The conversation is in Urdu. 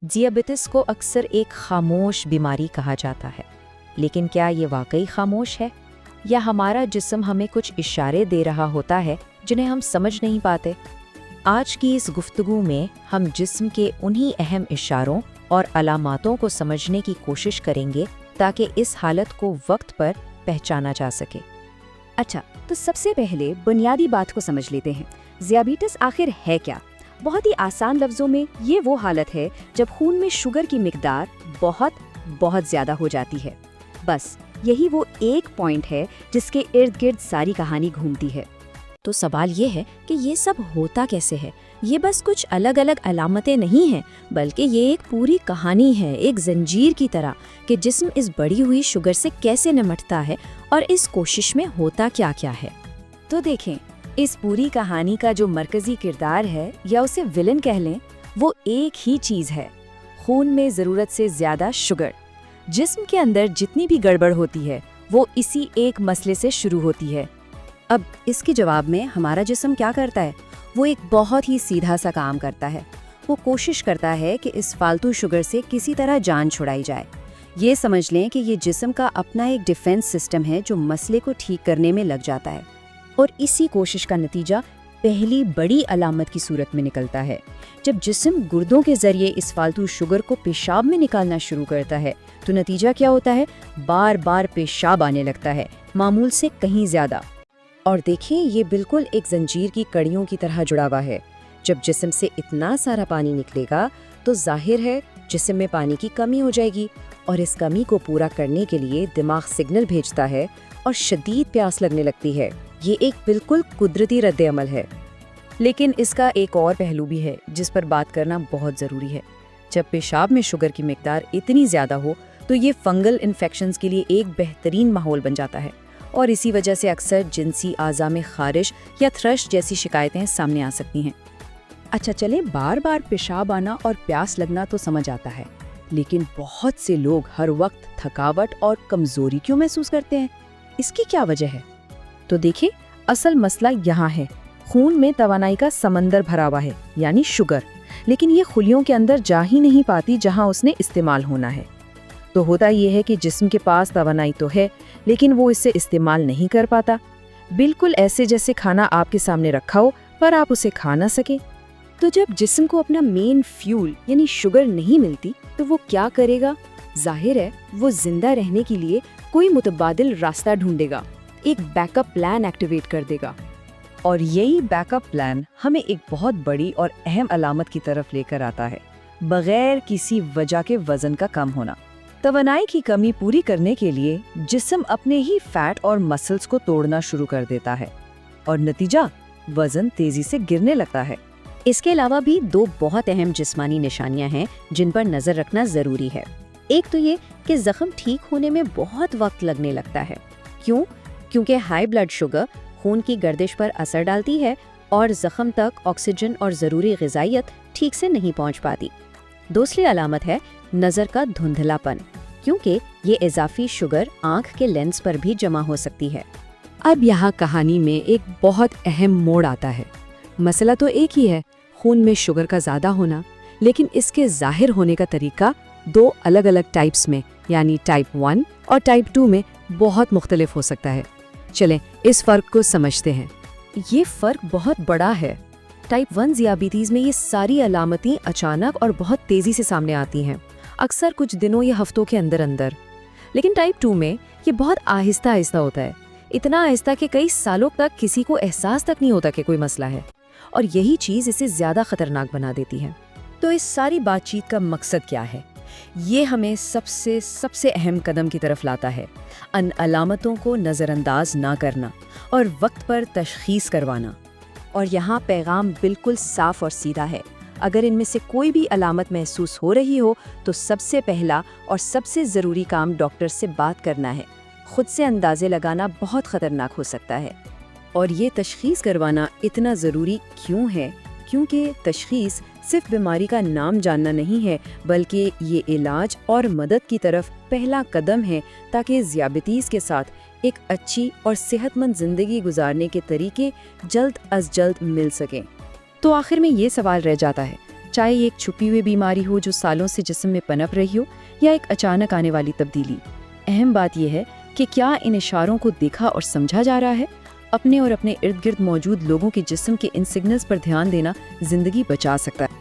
ذیابیطس کو اکثر ایک خاموش بیماری کہا جاتا ہے، لیکن کیا یہ واقعی خاموش ہے یا ہمارا جسم ہمیں کچھ اشارے دے رہا ہوتا ہے جنہیں ہم سمجھ نہیں پاتے؟ آج کی اس گفتگو میں ہم جسم کے انہی اہم اشاروں اور علاماتوں کو سمجھنے کی کوشش کریں گے تاکہ اس حالت کو وقت پر پہچانا جا سکے۔ اچھا، تو سب سے پہلے بنیادی بات کو سمجھ لیتے ہیں۔ ذیابیطس آخر ہے کیا؟ بہت ہی آسان لفظوں میں یہ وہ حالت ہے جب خون میں شوگر کی مقدار بہت زیادہ ہو جاتی ہے۔ بس یہی وہ ایک پوائنٹ ہے جس کے ارد گرد ساری کہانی گھومتی ہے۔ تو سوال یہ ہے کہ یہ سب ہوتا کیسے ہے؟ یہ بس کچھ الگ الگ علامتیں نہیں ہیں، بلکہ یہ ایک پوری کہانی ہے، ایک زنجیر کی طرح کہ جسم اس بڑھی ہوئی شوگر سے کیسے نمٹتا ہے اور اس کوشش میں ہوتا کیا کیا ہے۔ تو دیکھیں، اس پوری کہانی کا جو مرکزی کردار ہے یا اسے ولن کہہ لیں، وہ ایک ہی چیز ہے: خون میں ضرورت سے زیادہ شوگر۔ جسم کے اندر جتنی بھی گڑبڑ ہوتی ہے وہ اسی ایک مسئلے سے شروع ہوتی ہے۔ اب اس کے جواب میں ہمارا جسم کیا کرتا ہے؟ وہ ایک بہت ہی سیدھا سا کام کرتا ہے۔ وہ کوشش کرتا ہے کہ اس فالتو شوگر سے کسی طرح جان چھڑائی جائے۔ یہ سمجھ لیں کہ یہ جسم کا اپنا ایک ڈیفنس سسٹم ہے جو مسئلے کو ٹھیک کرنے میں لگ جاتا ہے، اور اسی کوشش کا نتیجہ پہلی بڑی علامت کی صورت میں نکلتا ہے۔ جب جسم گردوں کے ذریعے اس فالتو شوگر کو پیشاب میں نکالنا شروع کرتا ہے تو نتیجہ کیا ہوتا ہے؟ بار بار پیشاب آنے لگتا ہے، معمول سے کہیں زیادہ۔ اور دیکھیں، یہ بالکل ایک زنجیر کی کڑیوں کی طرح جڑا ہوا ہے۔ جب جسم سے اتنا سارا پانی نکلے گا تو ظاہر ہے جسم میں پانی کی کمی ہو جائے گی، اور اس کمی کو پورا کرنے کے لیے دماغ سگنل بھیجتا ہے اور شدید پیاس لگنے لگتی ہے۔ یہ ایک بالکل قدرتی رد عمل ہے۔ لیکن اس کا ایک اور پہلو بھی ہے جس پر بات کرنا بہت ضروری ہے۔ جب پیشاب میں شوگر کی مقدار اتنی زیادہ ہو تو یہ فنگل انفیکشنز کے لیے ایک بہترین ماحول بن جاتا ہے، اور اسی وجہ سے اکثر جنسی اعضاء میں خارش یا تھرش جیسی شکایتیں سامنے آ سکتی ہیں۔ اچھا چلیں، بار بار پیشاب آنا اور پیاس لگنا تو سمجھ آتا ہے، لیکن بہت سے لوگ ہر وقت تھکاوٹ اور کمزوری کیوں محسوس کرتے ہیں؟ اس کی کیا وجہ ہے؟ تو دیکھیں، اصل مسئلہ یہاں ہے۔ خون میں توانائی کا سمندر بھرا ہوا ہے، یعنی شوگر، لیکن یہ خلیوں کے اندر جا ہی نہیں پاتی جہاں اس نے استعمال ہونا ہے۔ تو ہوتا یہ ہے کہ جسم کے پاس توانائی تو ہے، لیکن وہ اسے استعمال نہیں کر پاتا، بالکل ایسے جیسے کھانا آپ کے سامنے رکھا ہو پر آپ اسے کھا نہ سکیں۔ تو جب جسم کو اپنا مین فیول یعنی شوگر نہیں ملتی تو وہ کیا کرے گا؟ ظاہر ہے وہ زندہ رہنے کے لیے کوئی متبادل راستہ ڈھونڈے گا، ایک بیک اپ پلان ایکٹیویٹ کر دے گا۔ اور یہی بیک اپ پلان ہمیں ایک بہت بڑی اور اہم علامت کی طرف لے کر آتا ہے: بغیر کسی وجہ کے وزن کا کم ہونا۔ توانائی کی کمی پوری کرنے کے لیے جسم اپنے ہی فیٹ اور مسلز کو توڑنا شروع کر دیتا ہے، اور نتیجہ وزن تیزی سے گرنے لگتا ہے۔ اس کے علاوہ بھی دو بہت اہم جسمانی نشانیاں ہیں جن پر نظر رکھنا ضروری ہے۔ ایک تو یہ کہ زخم ٹھیک ہونے میں بہت وقت لگنے لگتا ہے۔ کیوں؟ کیونکہ ہائی بلڈ شوگر خون کی گردش پر اثر ڈالتی ہے اور زخم تک آکسیجن اور ضروری غذائیت ٹھیک سے نہیں پہنچ پاتی۔ دوسری علامت ہے نظر کا دھندلا پن، کیونکہ یہ اضافی شوگر آنکھ کے لینس پر بھی جمع ہو سکتی ہے۔ اب یہاں کہانی میں ایک بہت اہم موڑ آتا ہے۔ مسئلہ تو ایک ہی ہے، خون میں شوگر کا زیادہ ہونا، لیکن اس کے ظاہر ہونے کا طریقہ دو الگ الگ ٹائپس میں یعنی ٹائپ 1 اور ٹائپ 2 میں بہت مختلف ہو سکتا ہے۔ چلیں اس فرق کو سمجھتے ہیں۔ یہ فرق بہت بڑا ہے۔ ٹائپ 1 ذیابیطس میں یہ ساری علامتیں اچانک اور بہت تیزی سے سامنے آتی ہیں، اکثر کچھ دنوں یا ہفتوں کے اندر اندر۔ لیکن ٹائپ 2 میں یہ بہت آہستہ آہستہ ہوتا ہے، اتنا آہستہ کہ کئی سالوں تک کسی کو احساس تک نہیں ہوتا کہ کوئی مسئلہ ہے، اور یہی چیز اسے زیادہ خطرناک بنا دیتی ہے۔ تو اس ساری بات چیت کا مقصد کیا ہے؟ یہ ہمیں سب سے اہم قدم کی طرف لاتا ہے: ان علامتوں کو نظر انداز نہ کرنا اور وقت پر تشخیص کروانا۔ اور یہاں پیغام بالکل صاف اور سیدھا ہے۔ اگر ان میں سے کوئی بھی علامت محسوس ہو رہی ہو تو سب سے پہلا اور سب سے ضروری کام ڈاکٹر سے بات کرنا ہے۔ خود سے اندازے لگانا بہت خطرناک ہو سکتا ہے۔ اور یہ تشخیص کروانا اتنا ضروری کیوں ہے؟ کیونکہ تشخیص صرف بیماری کا نام جاننا نہیں ہے، بلکہ یہ علاج اور مدد کی طرف پہلا قدم ہے تاکہ ذیابیطس کے ساتھ ایک اچھی اور صحت مند زندگی گزارنے کے طریقے جلد از جلد مل سکیں۔ تو آخر میں یہ سوال رہ جاتا ہے، چاہے یہ ایک چھپی ہوئی بیماری ہو جو سالوں سے جسم میں پنپ رہی ہو یا ایک اچانک آنے والی تبدیلی۔ اہم بات یہ ہے کہ کیا ان اشاروں کو دیکھا اور سمجھا جا رہا ہے؟ اپنے اور اپنے ارد گرد موجود لوگوں کے جسم کے ان سگنلز پر دھیان دینا زندگی بچا سکتا ہے۔